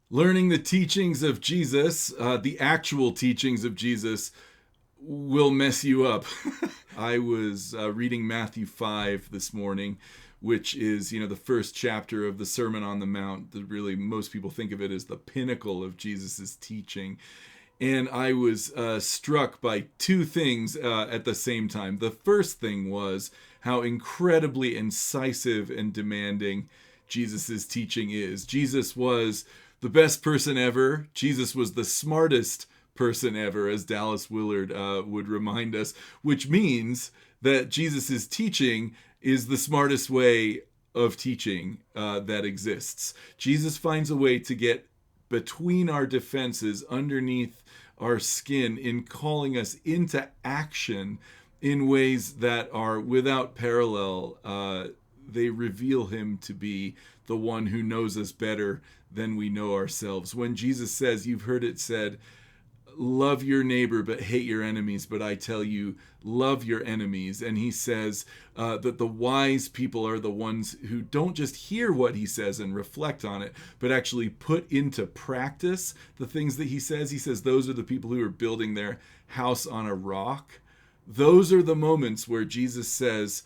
Learning the teachings of Jesus, the actual teachings of Jesus, will mess you up. I was reading Matthew 5 this morning, which is, the first chapter of the Sermon on the Mount. That really, most people think of it as the pinnacle of Jesus's teaching. And I was struck by two things at the same time. The first thing was how incredibly incisive and demanding Jesus's teaching is. Jesus was the best person ever. Jesus was the smartest person ever, as Dallas Willard would remind us, which means that Jesus's teaching is the smartest way of teaching that exists. Jesus finds a way to get between our defenses, underneath our skin, in calling us into action in ways that are without parallel. They reveal him to be the one who knows us better than we know ourselves. When Jesus says, you've heard it said, love your neighbor but hate your enemies, but I tell you, love your enemies. And he says that the wise people are the ones who don't just hear what he says and reflect on it, but actually put into practice the things that he says. He says those are the people who are building their house on a rock. Those are the moments where Jesus says,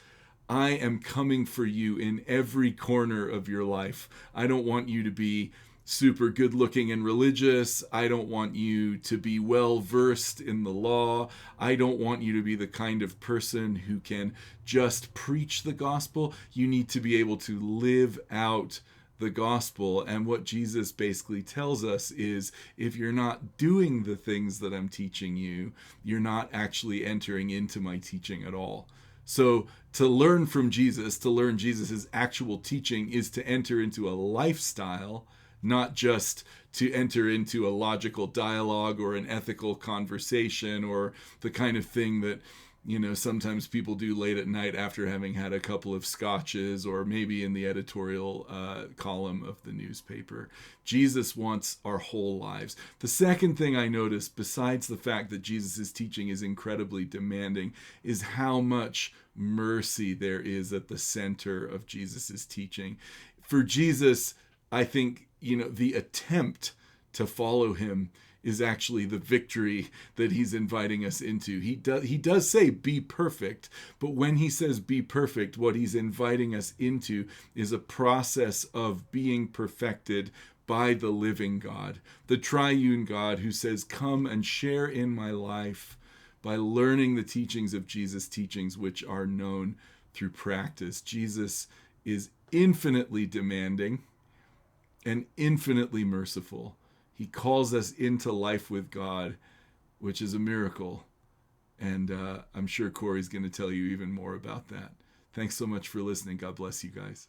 I am coming for you in every corner of your life. I don't want you to be super good looking and religious. I don't want you to be well versed in the law. I don't want you to be the kind of person who can just preach the gospel. You need to be able to live out the gospel. And what Jesus basically tells us is, if you're not doing the things that I'm teaching you, you're not actually entering into my teaching at all. So to learn from Jesus, to learn Jesus's actual teaching, is to enter into a lifestyle, not just to enter into a logical dialogue or an ethical conversation or the kind of thing that, sometimes people do late at night after having had a couple of scotches, or maybe in the editorial column of the newspaper. Jesus wants our whole lives. The second thing I noticed, besides the fact that Jesus' teaching is incredibly demanding, is how much mercy there is at the center of Jesus' teaching. For Jesus, I think, the attempt to follow him is actually the victory that he's inviting us into. He does say be perfect, but when he says be perfect, what he's inviting us into is a process of being perfected by the living God, the triune God, who says, come and share in my life by learning the teachings of Jesus' teachings, which are known through practice. Jesus is infinitely demanding and infinitely merciful. He calls us into life with God, which is a miracle. And I'm sure Corey's going to tell you even more about that. Thanks so much for listening. God bless you guys.